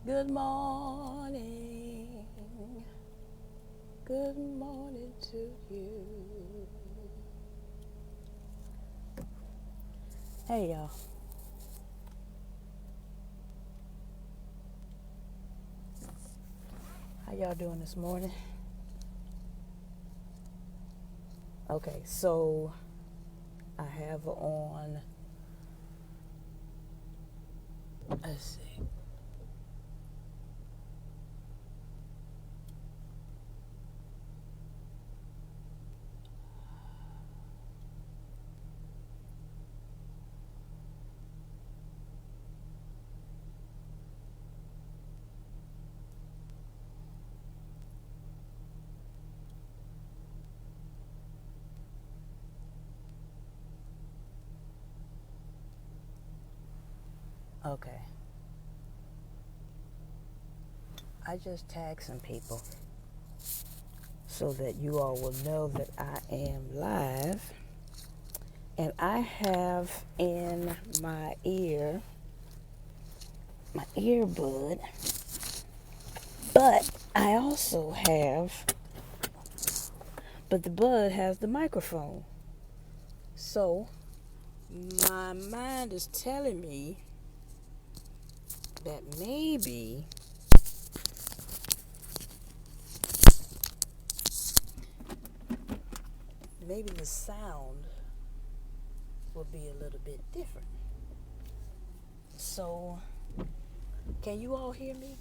Good morning. Good morning to you. Hey, y'all. How y'all doing this morning? Okay, so I have on, let's see. Okay. I just tagged some people so that you all will know that I am live. And I have in my earbud, but I also have, but the bud has the microphone. So my mind is telling me that maybe the sound will be a little bit different. So can you all hear me?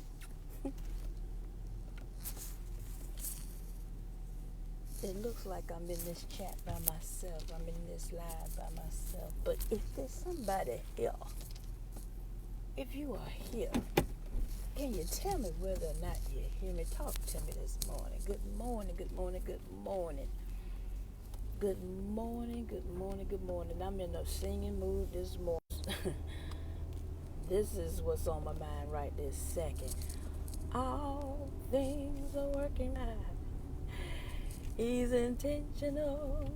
It looks like I'm in this chat by myself. I'm in this live by myself. But if there's somebody here, if you are here, can you tell me whether or not you hear me? Talk to me this morning. Good morning, good morning, good morning. Good morning, good morning, good morning. I'm in a singing mood this morning. This is what's on my mind right this second. All things are working out. He's intentional,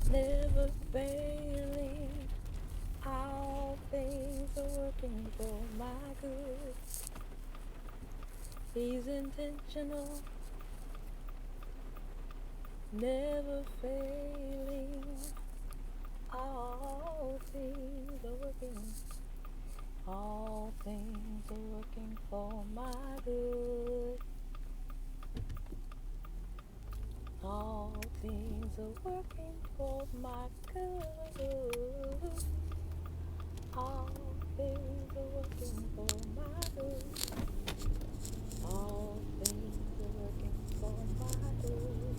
never failing. All things are working for my good. He's intentional, never failing. All things are working. All things are working for my good. All things are working for my good. All things are working for my good. All things are working for my good.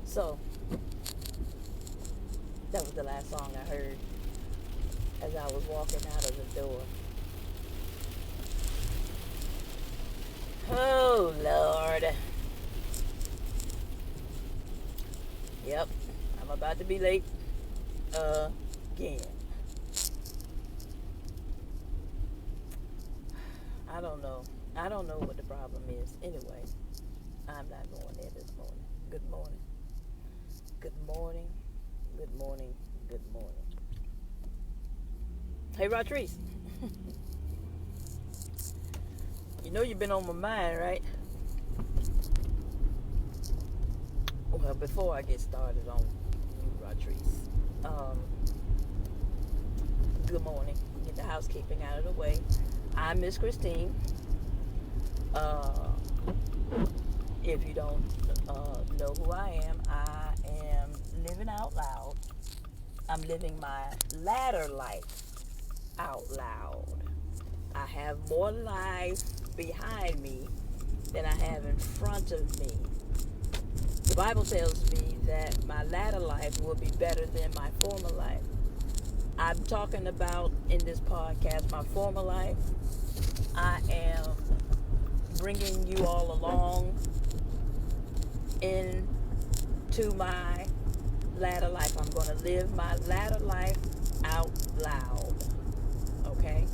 So, that was the last song I heard as I was walking out of the door. Oh, Lord. Yep, I'm about to be late again. I don't know. I don't know what the problem is. Anyway, I'm not going there this morning. Good morning. Good morning. Good morning. Good morning. Hey, Rodrice. You know you've been on my mind, right? Well, before I get started on you, Rodrice, good morning. Get the housekeeping out of the way. I'm Miss Christine. If you don't know who I am living out loud. I'm living my latter life out loud. I have more life behind me than I have in front of me. The Bible tells me that my latter life will be better than my former life. I'm talking about in this podcast my former life. I am bringing you all along into my latter life. I'm going to live my latter life out loud. Okay?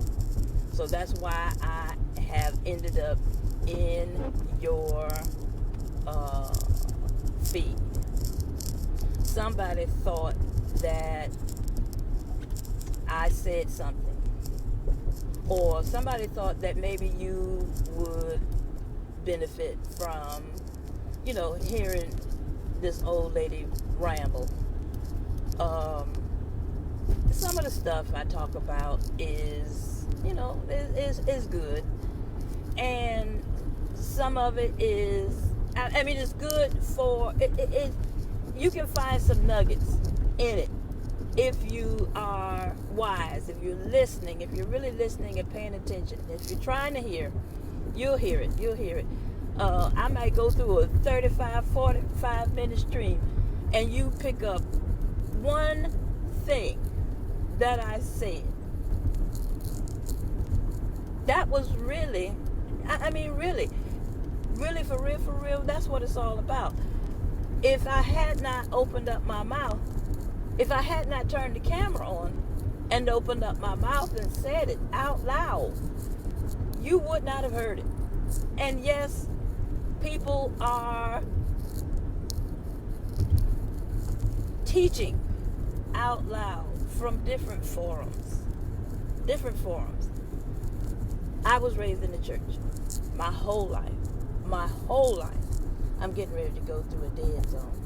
So that's why I have ended up in your feed. Somebody thought that I said something or somebody thought that maybe you would benefit from, hearing this old lady ramble. Some of the stuff I talk about is good, and some of it is, I mean, it's good for it. You can find some nuggets in it if you are wise, if you're listening, if you're really listening and paying attention. If you're trying to hear, you'll hear it. I might go through a 45 minute stream, and you pick up one thing that I said that was really, really for real, that's what it's all about. If I had not opened up my mouth, if I had not turned the camera on and opened up my mouth and said it out loud, you would not have heard it. And yes, people are teaching out loud from different forums. I was raised in the church my whole life. I'm getting ready to go through a dead zone.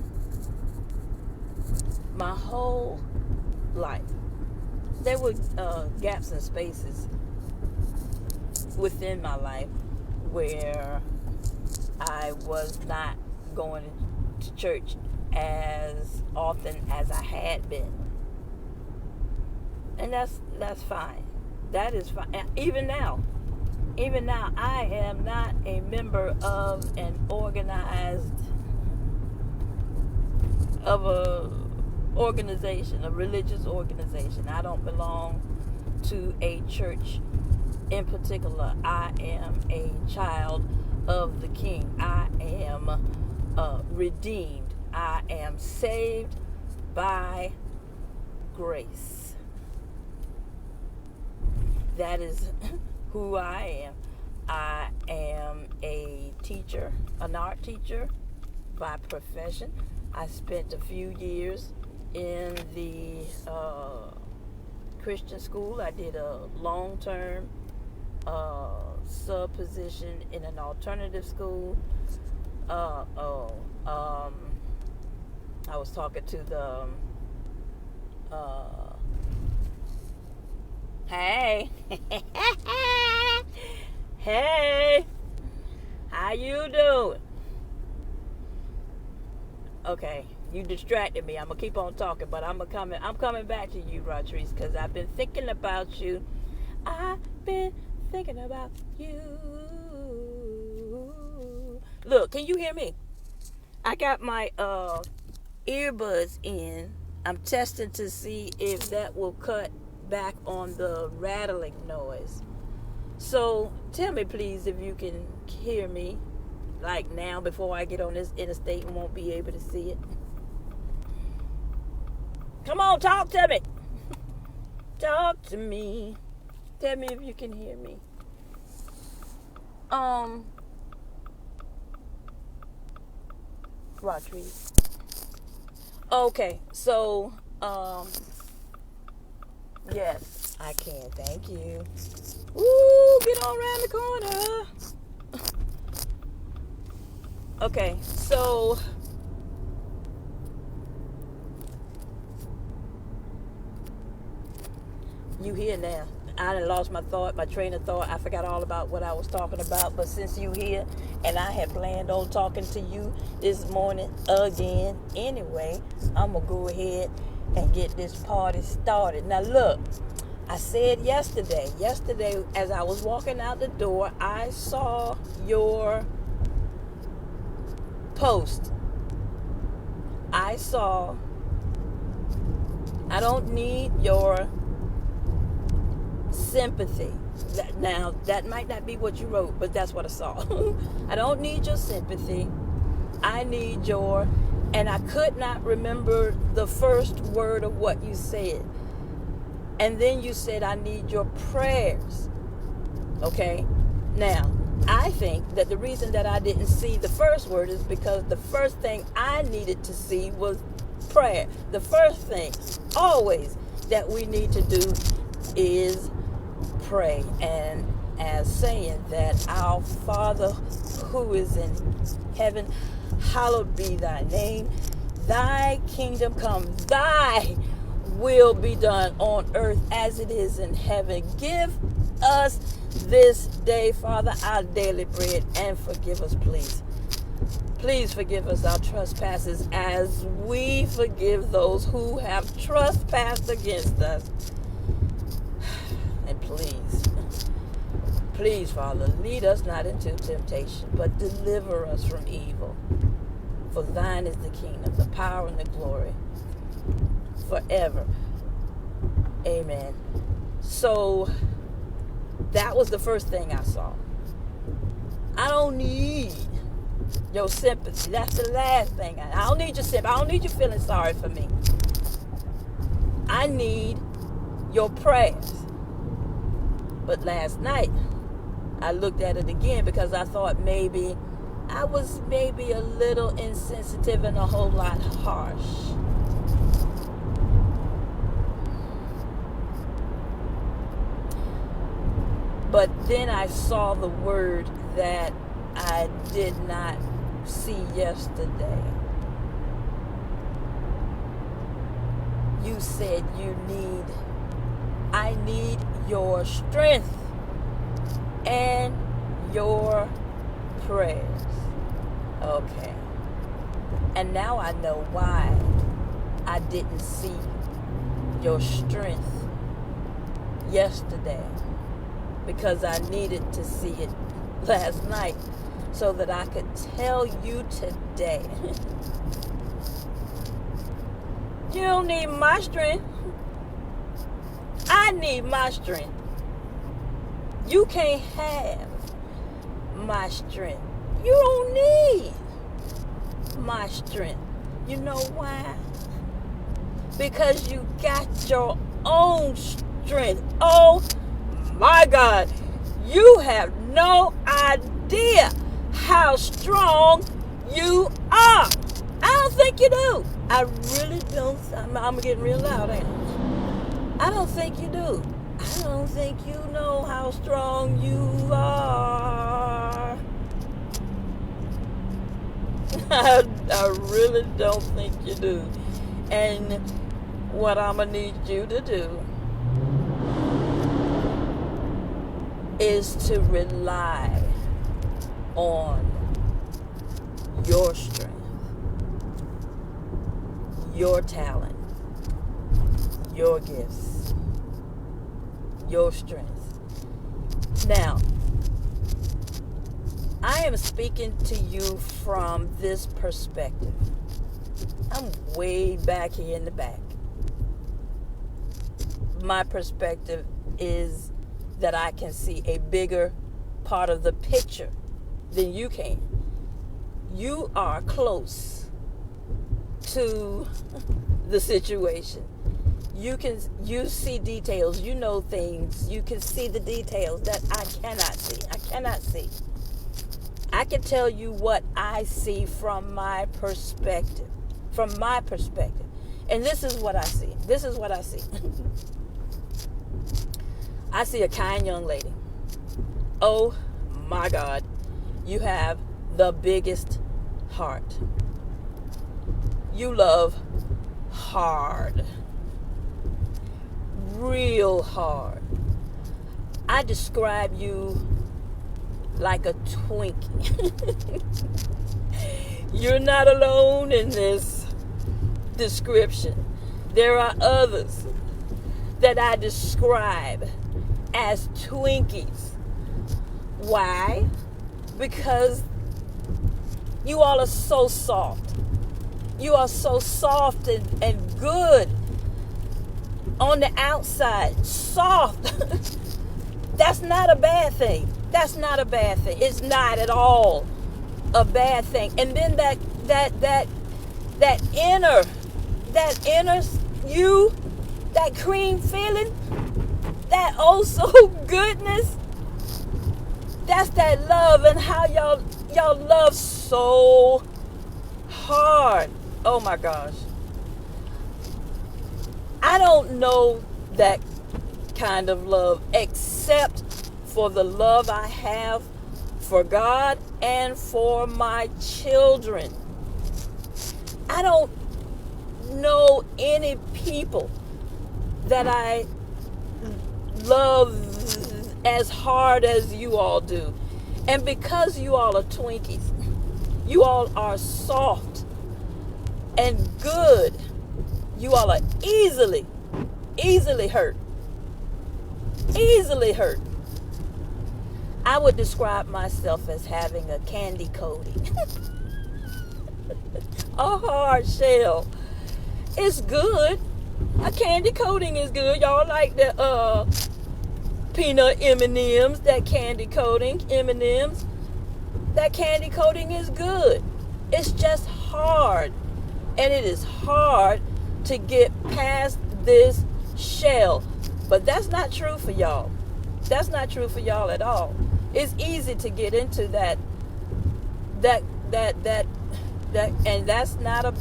My whole life. There were gaps and spaces within my life where I was not going to church as often as I had been. And that's fine. That is fine. Even now, I am not a member of a organization, a religious organization. I don't belong to a church in particular. I am a child of the King. I am redeemed. I am saved by grace. That is who I am. I am a teacher, an art teacher by profession. I spent a few years in the Christian school. I did a long-term sub position in an alternative school. I was talking to the hey hey, how you doing? Okay, you distracted me. I'm gonna keep on talking, but I'm coming back to you, Rodriguez, because I've been thinking about you. I've been thinking about you. Look, can you hear me? I got my earbuds in. I'm testing to see if that will cut back on the rattling noise. So tell me, please, if you can hear me, like now, before I get on this interstate and won't be able to see it. Come on, talk to me. Talk to me. Tell me if you can hear me. Rodriguez. Okay, so yes, I can. Thank you. Ooh, get on around the corner. Okay, so you here now. I done lost my train of thought. I forgot all about what I was talking about. But since you here, and I had planned on talking to you this morning again anyway, I'm going to go ahead and get this party started. Now look, I said yesterday as I was walking out the door, I saw your post. I don't need your sympathy. Now, that might not be what you wrote, but that's what I saw. I don't need your sympathy. I need your, and I could not remember the first word of what you said. And then you said, I need your prayers. Okay? Now, I think that the reason that I didn't see the first word is because the first thing I needed to see was prayer. The first thing always that we need to do is pray, and as saying that our Father who is in heaven, hallowed be thy name. Thy kingdom come, thy will be done on earth as it is in heaven. Give us this day, Father, our daily bread, and forgive us, please. Please forgive us our trespasses as we forgive those who have trespassed against us. And please, Father, lead us not into temptation, but deliver us from evil. For thine is the kingdom, the power, and the glory forever. Amen. So that was the first thing I saw. I don't need your sympathy. That's the last thing. I don't need your sympathy. I don't need you feeling sorry for me. I need your prayers. But last night, I looked at it again because I thought maybe I was maybe a little insensitive and a whole lot harsh. But then I saw the word that I did not see yesterday. You said I need your strength and your prayers. Okay. And now I know why I didn't see your strength yesterday. Because I needed to see it last night so that I could tell you today. You don't need my strength. I need my strength. You can't have my strength. You don't need my strength. You know why? Because you got your own strength. Oh my God, you have no idea how strong you are. I don't think you do. I really don't. I'm getting real loud, ain't I? I don't think you do. I don't think you know how strong you are. I really don't think you do. And what I'm going to need you to do is to rely on your strength, your talent, your gifts, your strength. Now, I am speaking to you from this perspective. I'm way back here in the back. My perspective is that I can see a bigger part of the picture than you can. You are close to the situation. You see details, you know things, you can see the details that I cannot see. I can tell you what I see from my perspective. And this is what I see. I see a kind young lady. Oh my God, you have the biggest heart. You love hard, real hard. I describe you like a Twinkie. You're not alone in this description. There are others that I describe as Twinkies. Why? Because you all are so soft. You are so soft and good on the outside. Soft. That's not a bad thing. It's not at all a bad thing. And then that inner you, that cream feeling, that oh so goodness, that's that love, and how y'all love so hard. Oh my gosh. I don't know that kind of love except for the love I have for God and for my children. I don't know any people that I love as hard as you all do. And because you all are Twinkies, you all are soft and good, you all are easily hurt. Easily hurt. I would describe myself as having a candy coating. A hard shell. It's good. A candy coating is good. Y'all like the peanut M&Ms, that candy coating M&Ms. That candy coating is good. It's just hard. And it is hard to get past this shell. But that's not true for y'all. That's not true for y'all at all. It's easy to get into that, and that's not a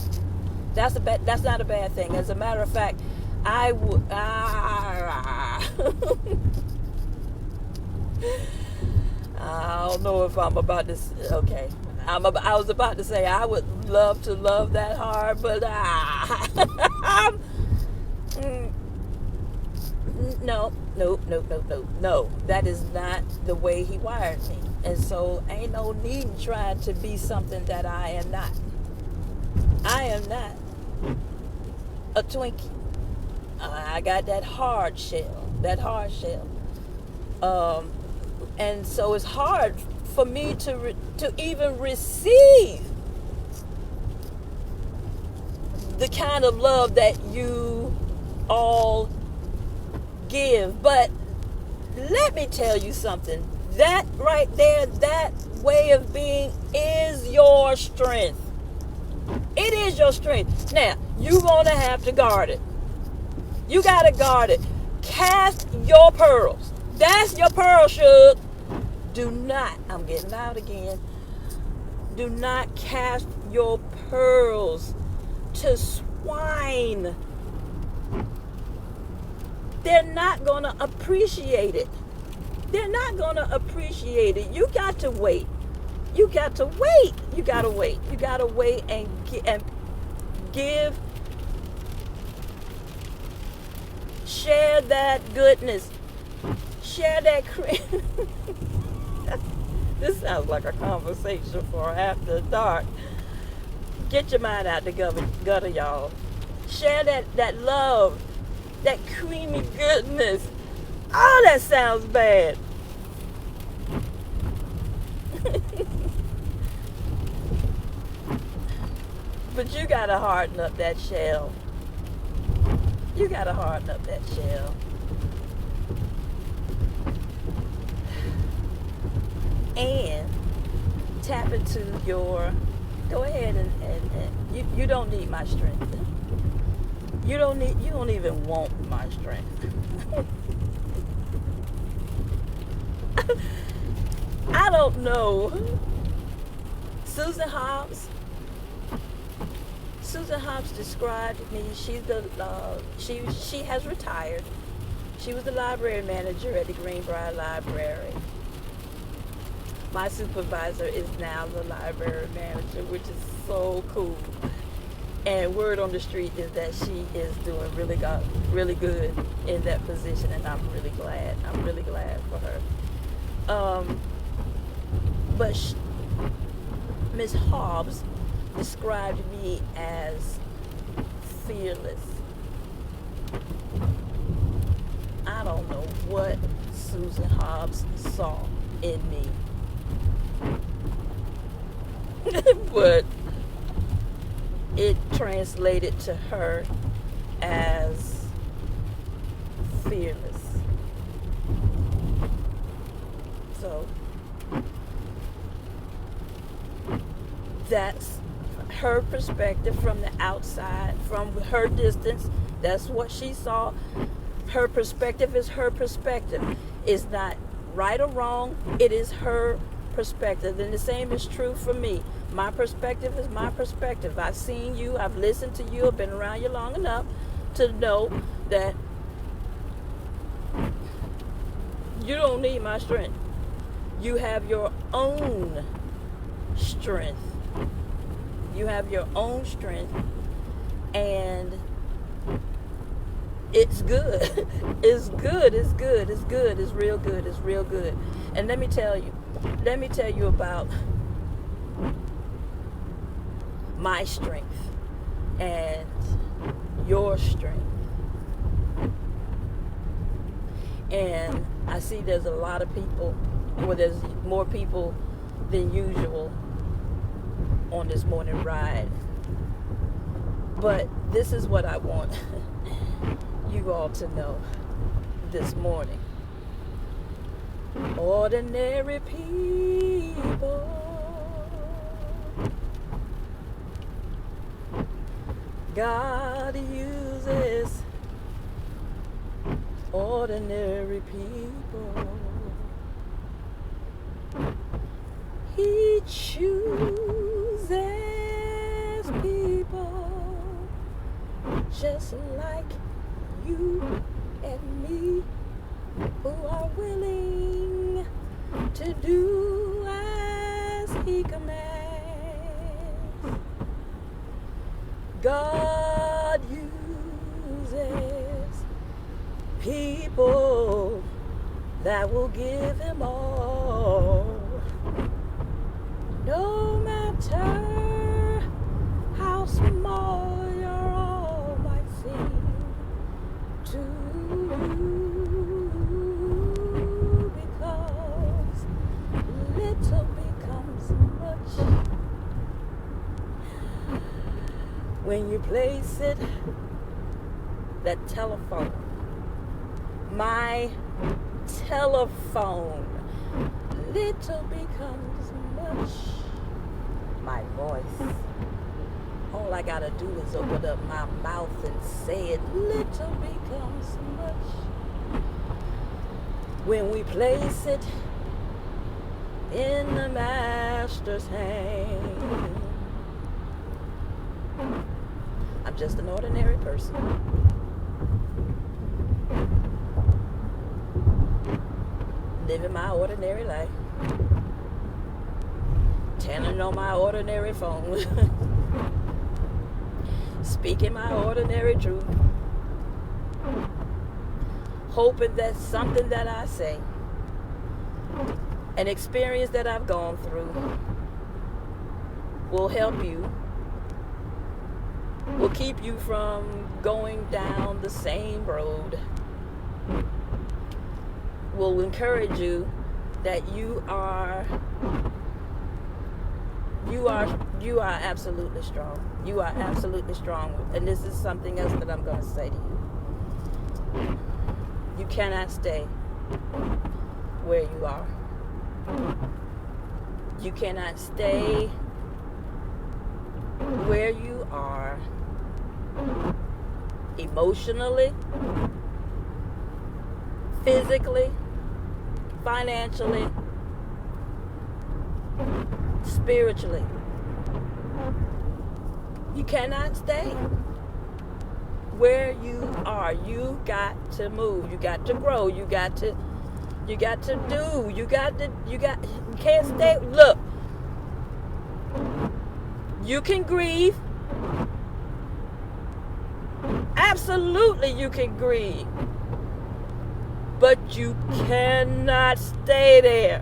bad thing. As a matter of fact, I would. I don't know if I'm about to. Okay, I was about to say I would love to love that hard, but no. That is not the way he wired me, and so ain't no need in trying to be something that I am not. I am not a Twinkie. I got that hard shell. And so it's hard for me to even receive the kind of love that you all give. But let me tell you something. That right there, that way of being is your strength. It is your strength. Now, you're going to have to guard it. You got to guard it. Cast your pearls. That's your pearl, Shug. Do not, I'm getting loud again. Do not cast your pearls to swine. They're not going to appreciate it. They're not going to appreciate it. You got to wait. You got to wait. You got to wait. You got to wait and give. Share that goodness. Share that cream. This sounds like a conversation for after dark. Get your mind out the gutter, y'all. Share that love, that creamy goodness. Oh, that sounds bad. But you gotta harden up that shell. You gotta harden up that shell. And tap into your, go ahead and you don't need my strength. You don't even want my strength. I don't know. Susan Hobbs described me. She's she has retired. She was the library manager at the Greenbrier Library. My supervisor is now the library manager, which is so cool. And word on the street is that she is doing really good in that position, and I'm really glad. I'm really glad for her. But Miss Hobbs described me as fearless. I don't know what Susan Hobbs saw in me. But it translated to her as fearless. So that's her perspective from the outside, from her distance. That's what she saw. Her perspective is her perspective. It's not right or wrong. It is her perspective. And the same is true for me. My perspective is my perspective. I've seen you. I've listened to you. I've been around you long enough to know that You don't need my strength. You have your own strength. You have your own strength, and it's good. It's good. It's good. It's good. It's real good. It's real good. And let me tell you about my strength and your strength. And I see there's a lot of people, well, there's more people than usual on this morning ride. But this is what I want you all to know this morning. Ordinary people, God uses ordinary people. He chooses people just like you and me, who are willing to do as He commands. God uses people that will give Him all, no matter how small your all might seem to you, because little becomes much when you place it. That telephone, my telephone, little becomes much. My voice, all I gotta do is open up my mouth and say it. Little becomes much when we place it in the Master's hand. I'm just an ordinary person, living my ordinary life, turning on my ordinary phone, speaking my ordinary truth, hoping that something that I say, an experience that I've gone through, will help you, will keep you from going down the same road, will encourage you that you are absolutely strong. You are absolutely strong. And this is something else that I'm going to say to you. You cannot stay where you are. You cannot stay where you are emotionally, physically, financially, spiritually. You cannot stay where you are. You got to move. You got to grow. You can't stay. Look, you can grieve. Absolutely you can grieve. But you cannot stay there.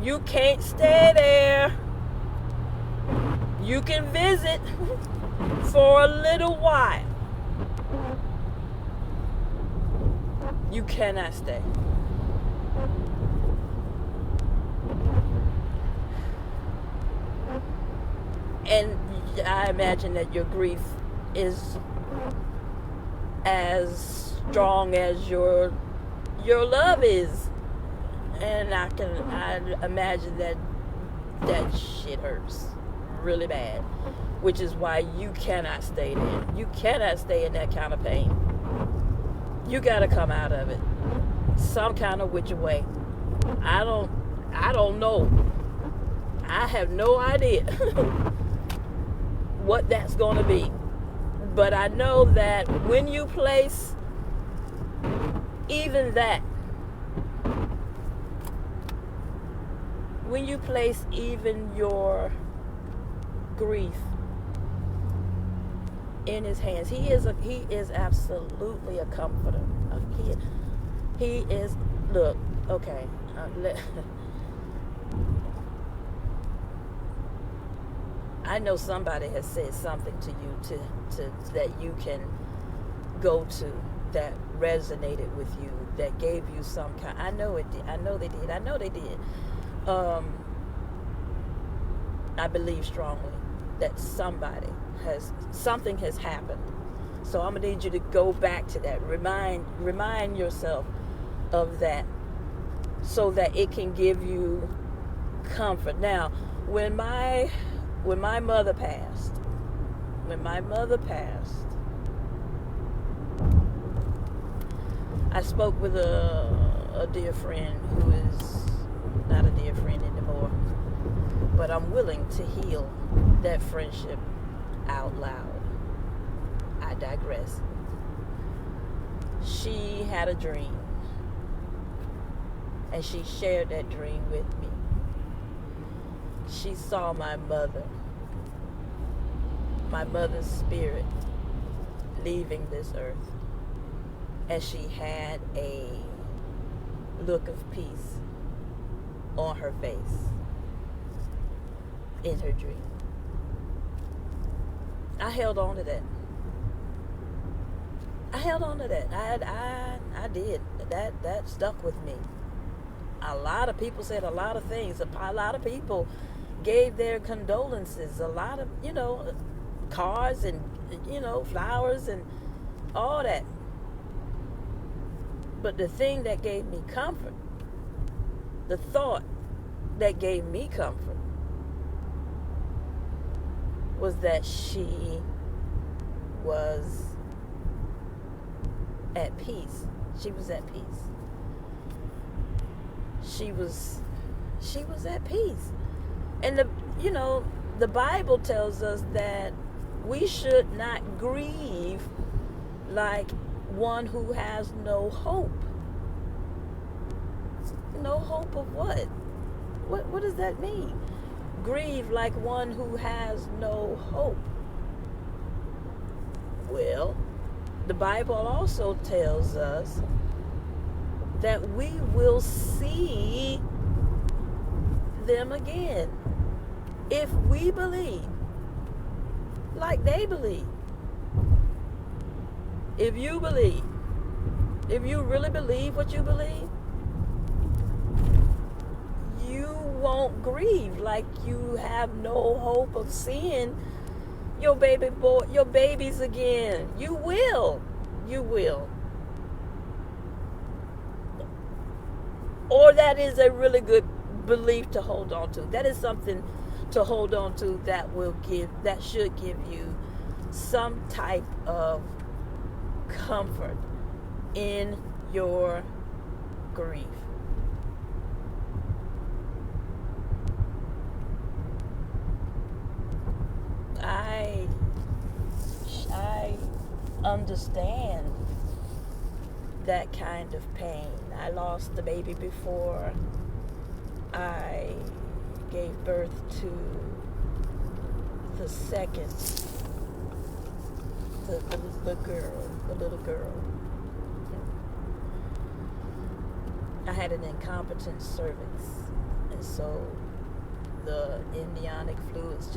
You can't stay there. You can visit for a little while. You cannot stay. And I imagine that your grief is as strong as your love is. And I imagine that shit hurts really bad, which is why you cannot stay there. You cannot stay in that kind of pain. You got to come out of it some kind of which way. I don't know. I have no idea what that's going to be. But I know that when you place even that when you place even your grief in his hands, he is absolutely a comforter. He is. Look, okay. I know somebody has said something to you to that you can go to, that resonated with you, that gave you some kind. I know it did. I know they did. I believe strongly that something has happened. So I'm gonna need you to go back to that. Remind yourself of that, so that it can give you comfort. Now, when my mother passed, I spoke with a dear friend who is not a dear friend anymore, but I'm willing to heal that friendship out loud. I digress. She had a dream, and she shared that dream with me. She saw my mother's spirit leaving this earth, and she had a look of peace on her face in her dream. I held on to that. I did. That stuck with me. A lot of people said a lot of things. A lot of people gave their condolences. A lot of, cards and, flowers and all that. But the thing that gave me comfort, the thought that gave me comfort, was that she was at peace. She was at peace. She was at peace. And the Bible tells us that we should not grieve like one who has no hope. No hope of what? What does that mean? Grieve like one who has no hope. Well, the Bible also tells us that we will see them again if we believe like they believe. If you really believe what you believe, you won't grieve like you have no hope of seeing your babies again. You will. Or that is a really good belief to hold on to. That is something to hold on to that should give you some type of comfort in your grief. I understand that kind of pain. I lost the baby before I gave birth to the second, the little girl. I had an incompetent cervix, and so the amniotic fluids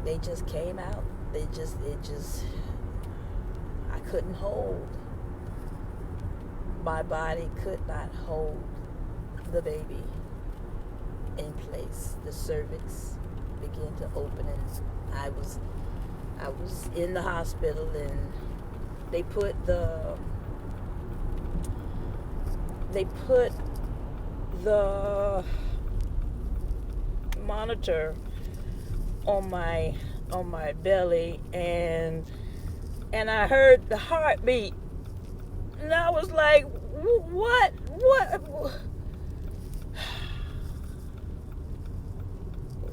they just came out. I couldn't hold. My body could not hold the baby in place. The cervix began to open, and I was in the hospital, and they put the monitor on my belly, and I heard the heartbeat, and I was like,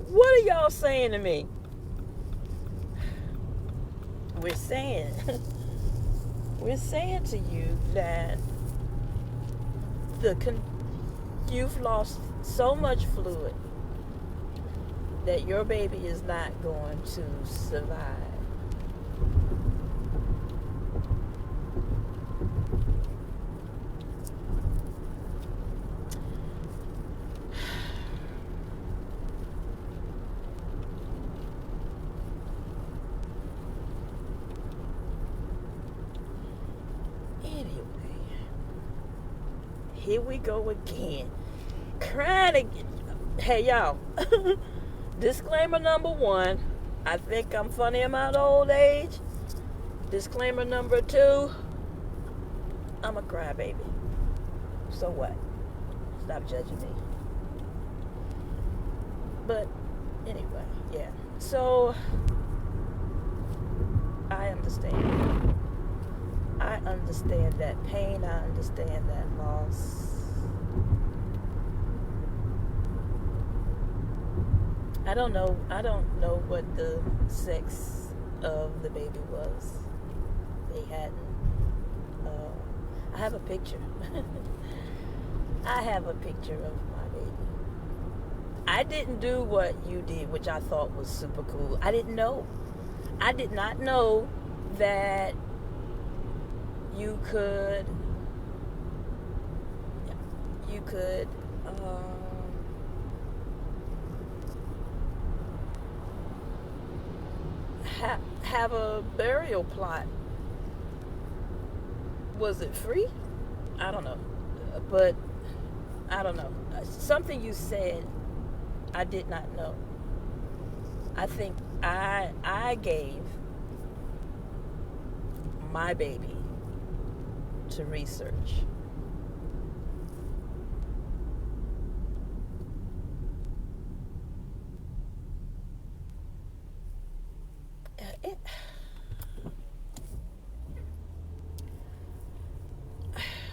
what are y'all saying to me? We're saying to you that you've lost so much fluid that your baby is not going to survive. Here we go again. Crying again. Hey, y'all. Disclaimer number 1. I think I'm funny in my old age. Disclaimer number 2. I'm a crybaby. So what? Stop judging me. But anyway, yeah. So I understand. I understand that pain. I understand that loss. I don't know what the sex of the baby was. They hadn't. I have a picture. I have a picture of my baby. I didn't do what you did, which I thought was super cool. I didn't know. I did not know that you could have a burial plot. Was it free? I don't know. But I don't know. Something you said I did not know. I think I gave my baby to research.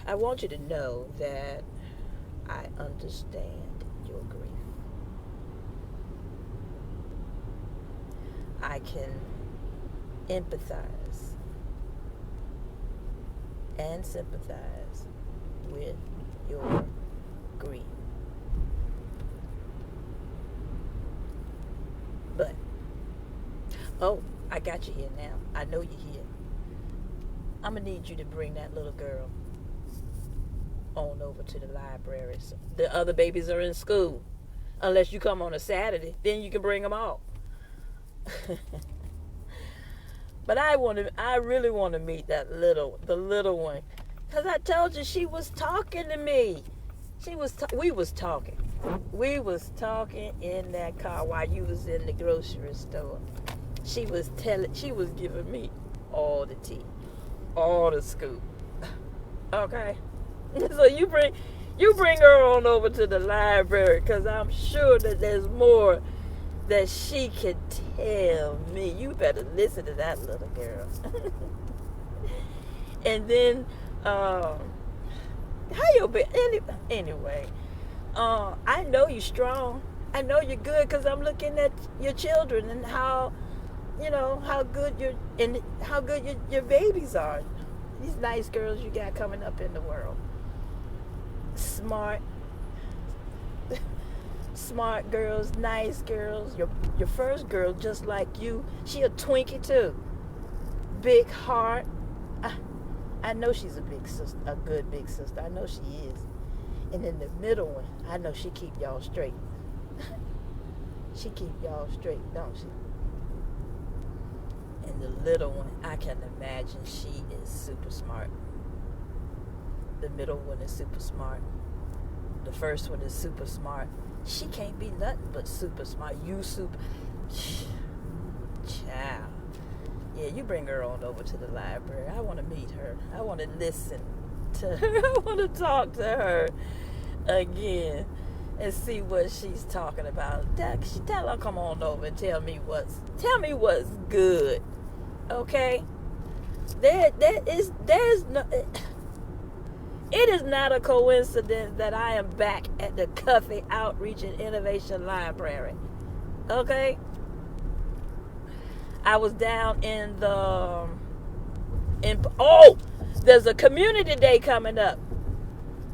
I want you to know that I understand your grief. I can empathize and sympathize with your grief. But, oh, I got you here now. I know you're here. I'm going to need you to bring that little girl on over to the library. So the other babies are in school. Unless you come on a Saturday, then you can bring them all. But I really want to meet the little one, because I told you she was talking to me. We was talking in that car while you was in the grocery store. She was giving me all the tea, all the scoop. Okay, so you bring her on over to the library, because I'm sure that there's more that she can tell me. You better listen to that little girl. And then, how you been? Anyway, I know you're strong. I know you're good, because I'm looking at your children and how good your babies are. These nice girls you got coming up in the world. Smart girls, nice girls. Your first girl, just like you, she a Twinkie too. Big heart. I know she's a big sister, a good big sister. I know she is. And then the middle one, I know she keep y'all straight. She keep y'all straight, don't she? And the little one, I can imagine she is super smart. The middle one is super smart. The first one is super smart. She can't be nothing but super smart. You super... Child. Yeah, you bring her on over to the library. I want to meet her. I want to listen to her. I want to talk to her again and see what she's talking about. Tell her come on over and tell me what's good. Okay? It is not a coincidence that I am back at the Cuffy Outreach and Innovation Library. Okay? I was down there's a community day coming up.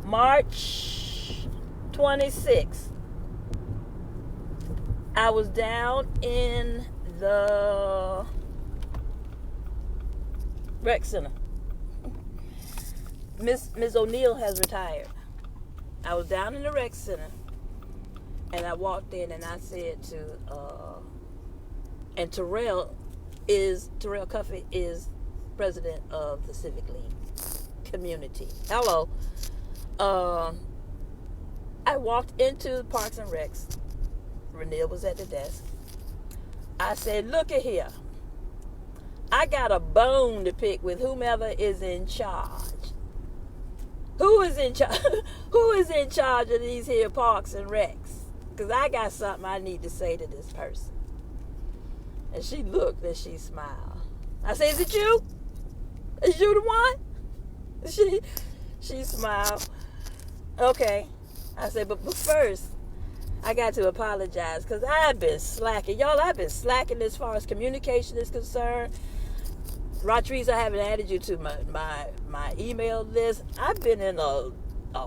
March 26th, I was down in the rec center. Miss O'Neill has retired. I was down in the rec center, and I walked in and I said to, and Terrell Cuffey is president of the Civic League community. Hello. I walked into Parks and Recs. Renelle was at the desk. I said, look at here. I got a bone to pick with whomever is in charge. Who is in charge? Who is in charge of these here Parks and Recs? Because I got something I need to say to this person. And she looked and she smiled. I said, is it you? Is you the one? She smiled. Okay. I said, but first, I got to apologize because I've been slacking. Y'all, I've been slacking as far as communication is concerned. Rodriguez, I haven't added you to my email list. I've been in a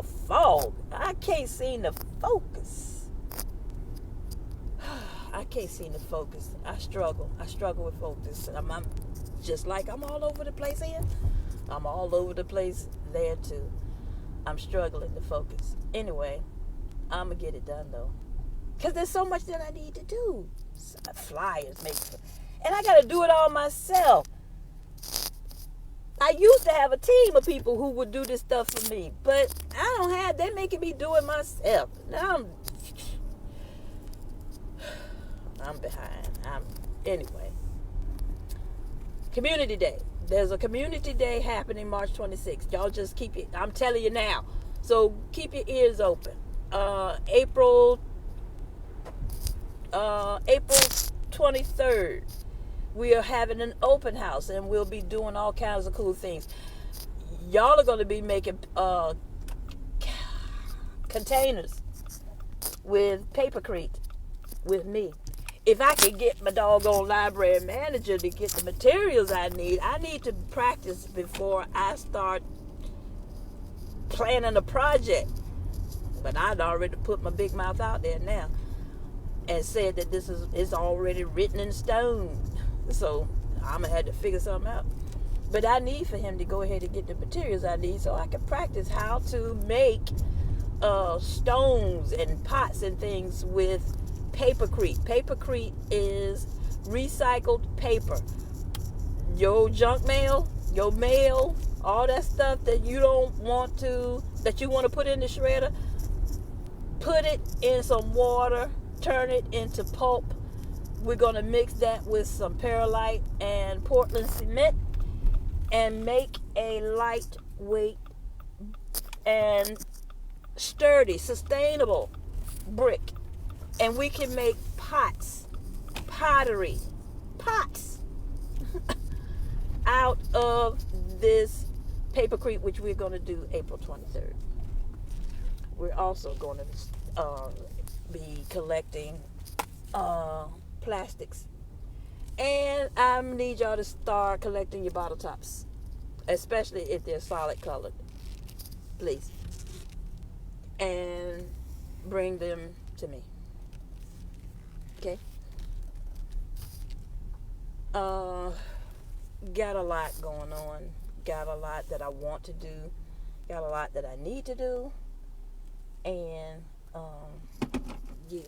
fog. I can't seem to focus. I can't seem to focus. I struggle with focus. I'm just like I'm all over the place here. I'm all over the place there too. I'm struggling to focus. Anyway, I'm going to get it done though. Because there's so much that I need to do. Flyers, and I got to do it all myself. I used to have a team of people who would do this stuff for me. But I don't have, they're making me do it myself. Now I'm behind. Anyway. Community Day. There's a Community Day happening March 26th. Y'all just keep it. I'm telling you now. So keep your ears open. April 23rd, we are having an open house, and we'll be doing all kinds of cool things. Y'all are going to be making containers with papercrete with me. If I could get my doggone library manager to get the materials I need to practice before I start planning a project. But I'd already put my big mouth out there now and said that this is already written in stone. So I'm going to have to figure something out. But I need for him to go ahead and get the materials I need so I can practice how to make stones and pots and things with papercrete. Papercrete is recycled paper. Your junk mail, your mail, all that stuff that you want to put in the shredder, put it in some water, turn it into pulp. We're going to mix that with some perlite and Portland cement and make a lightweight and sturdy, sustainable brick. And we can make pots out of this papercrete, which we're going to do April 23rd. We're also going to be collecting plastics. And I need y'all to start collecting your bottle tops, especially if they're solid colored, please. And bring them to me. Okay. Got a lot going on. Got a lot that I want to do. Got a lot that I need to do. And yeah.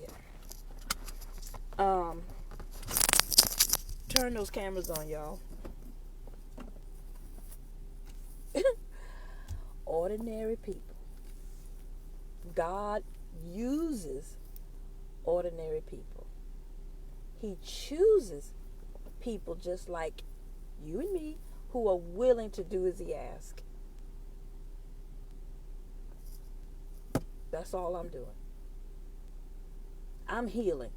Turn those cameras on, y'all. Ordinary people. God uses ordinary people. He chooses people just like you and me who are willing to do as he asks. That's all I'm doing. I'm healing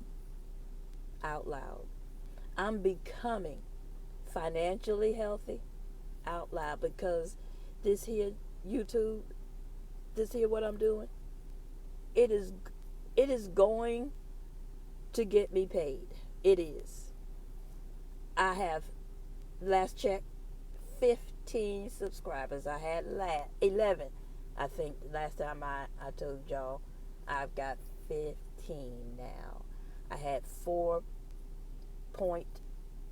out loud. I'm becoming financially healthy out loud because this here YouTube, this here what I'm doing, it is going to get me paid. It is. I have, last check, 15 subscribers. I had 11. I think last time I told y'all I've got 15 now. I had 4 point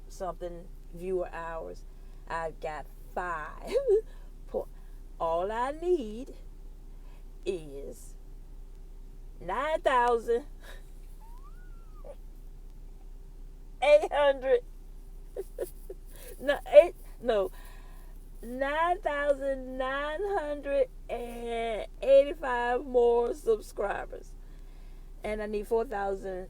something viewer hours. I've got 5. All I need is 9,800. No, 9,985 more subscribers. And I need 4,000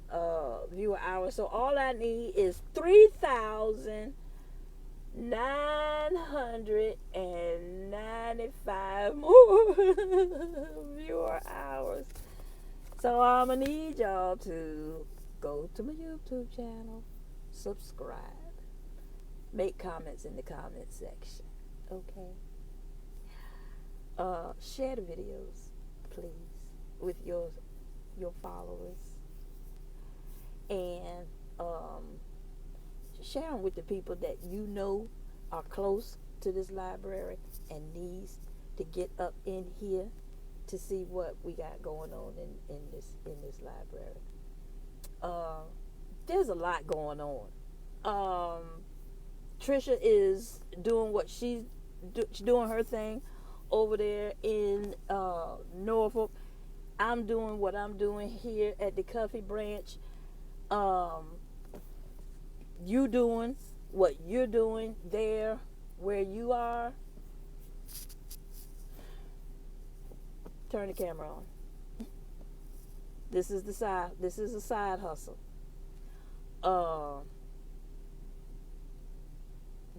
viewer hours. So all I need is 3,995 more viewer hours. So I'm going to need y'all to go to my YouTube channel, subscribe, make comments in the comment section. Okay? Share the videos, please, with your followers, and share them with the people that you know are close to this library and needs to get up in here to see what we got going on in this library. There's a lot going on. Trisha is doing what she's doing her thing over there in Norfolk. I'm doing what I'm doing here at the Cuffy branch. You doing what you're doing there where you are. Turn the camera on. This is a side hustle.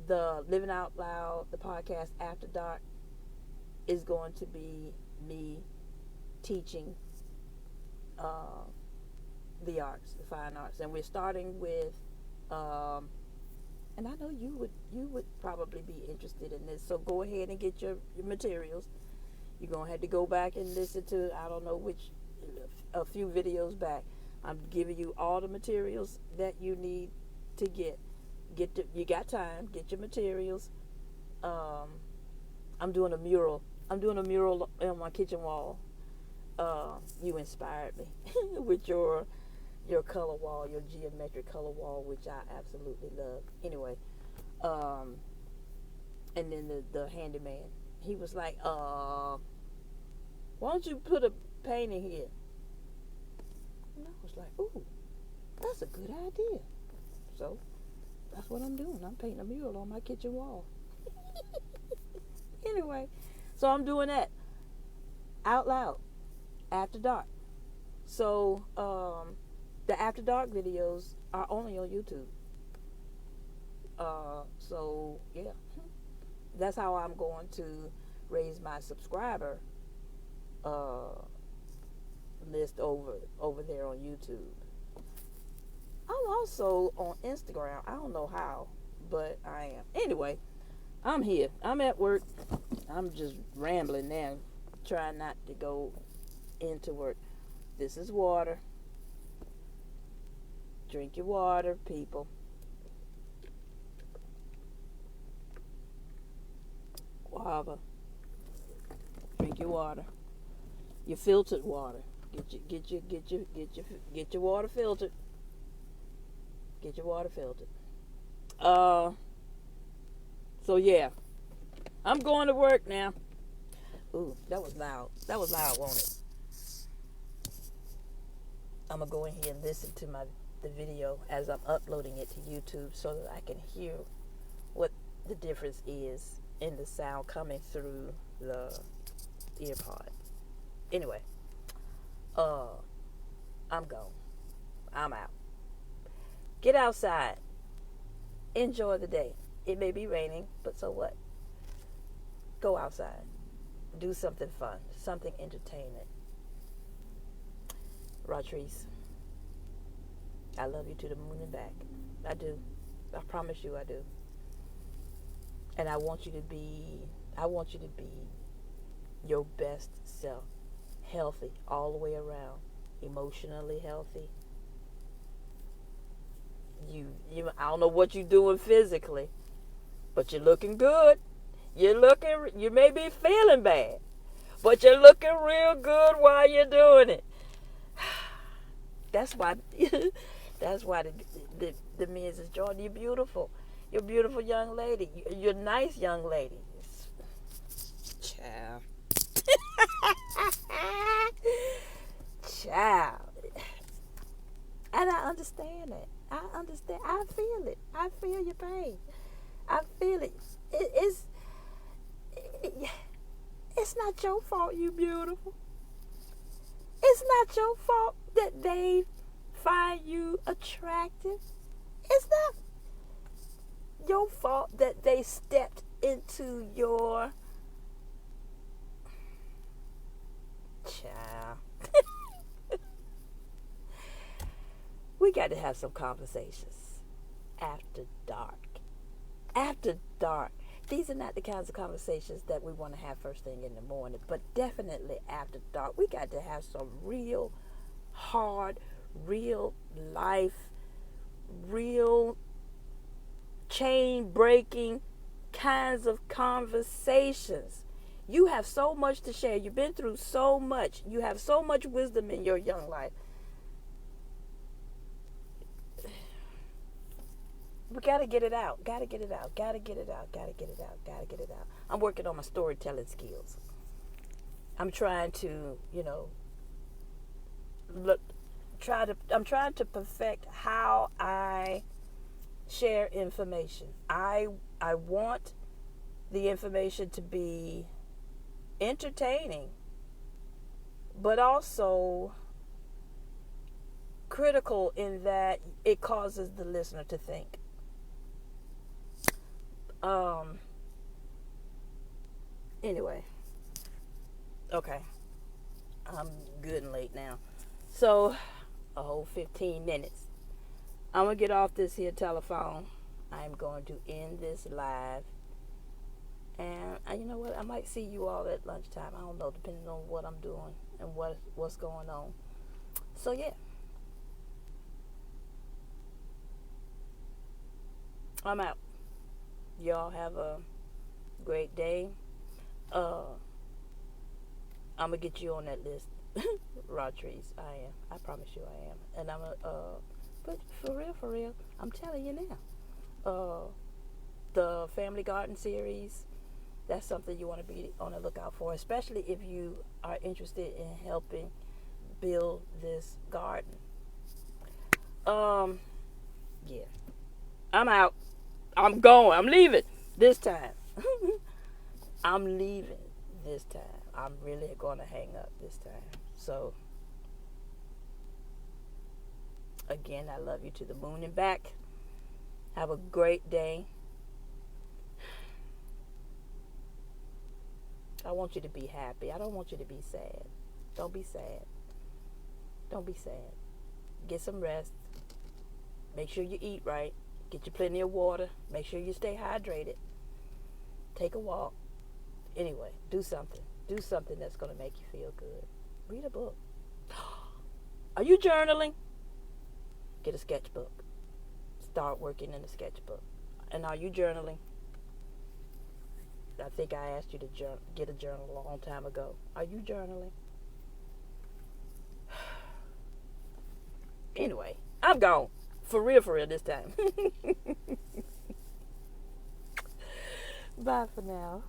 The Living Out Loud, the podcast After Dark, is going to be me teaching the arts, the fine arts, and we're starting with and I know you would probably be interested in this, so go ahead and get your materials. You're gonna have to go back and listen to, I don't know which, a few videos back. I'm giving you all the materials that you need to get you got time, get your materials. I'm doing a mural on my kitchen wall. You inspired me with your color wall, your geometric color wall, which I absolutely love. Anyway, and then the handyman, he was like, why don't you put a painting here? And I was like, ooh, that's a good idea. So that's what I'm doing. I'm painting a mural on my kitchen wall. Anyway, so I'm doing that out loud after dark. So the After Dark videos are only on YouTube. So yeah, that's how I'm going to raise my subscriber list over there on YouTube. I'm also on Instagram. I don't know how, but I am. Anyway, I'm here. I'm at work. I'm just rambling now, trying not to go into work. This is water. Drink your water, people. Guava. Drink your water. Your filtered water. Get your water filtered. Get your water filtered. So yeah, I'm going to work now. Ooh, that was loud. That was loud, wasn't it? I'm gonna go in here and listen to the video as I'm uploading it to YouTube so that I can hear what the difference is in the sound coming through the earpod. Anyway, I'm gone. I'm out. Get outside. Enjoy the day. It may be raining, but so what? Go outside. Do something fun, something entertaining. Ratrice, I love you to the moon and back. I do. I promise you I do. And I want you to be your best self. Healthy all the way around. Emotionally healthy. I don't know what you're doing physically, but you're looking good. You may be feeling bad, but you're looking real good while you're doing it. That's why. That's why the men's is Jordan. You're beautiful. You're a beautiful young lady. You're a nice young lady. Child. Child. And I understand it. I understand. I feel it. I feel your pain. I feel it. It's not your fault you beautiful. It's not your fault that they find you attractive. It's not your fault that they stepped into your child. We got to have some conversations after dark. After dark. These are not the kinds of conversations that we want to have first thing in the morning, but definitely after dark. We got to have some real hard, real life, real chain breaking kinds of conversations. You have so much to share. You've been through so much. You have so much wisdom in your young life. We gotta get it out. Gotta get it out. Gotta get it out. Gotta get it out. Gotta get it out. I'm working on my storytelling skills. I'm trying to, I'm trying to perfect how I share information. I want the information to be entertaining, but also critical in that it causes the listener to think. Anyway, okay, I'm good and late now, so a whole 15 minutes. I'm gonna get off this here telephone. I'm going to end this live, and you know what, I might see you all at lunchtime. I don't know, depending on what I'm doing and what's going on. So yeah, I'm out. Y'all have a great day. I'm gonna get you on that list. Rodriguez, I am. I promise you I am. And I'm but for real, I'm telling you now. The Family Garden series, that's something you want to be on the lookout for, especially if you are interested in helping build this garden. Yeah. I'm out. I'm going. I'm leaving this time. I'm leaving this time. I'm really going to hang up this time. So, again, I love you to the moon and back. Have a great day. I want you to be happy. I don't want you to be sad. Don't be sad. Don't be sad. Get some rest. Make sure you eat right. Get you plenty of water. Make sure you stay hydrated. Take a walk. Anyway, do something. Do something that's going to make you feel good. Read a book. Are you journaling? Get a sketchbook. Start working in a sketchbook. And are you journaling? I think I asked you to get a journal a long time ago. Are you journaling? Anyway, I'm gone. For real this time. Bye for now.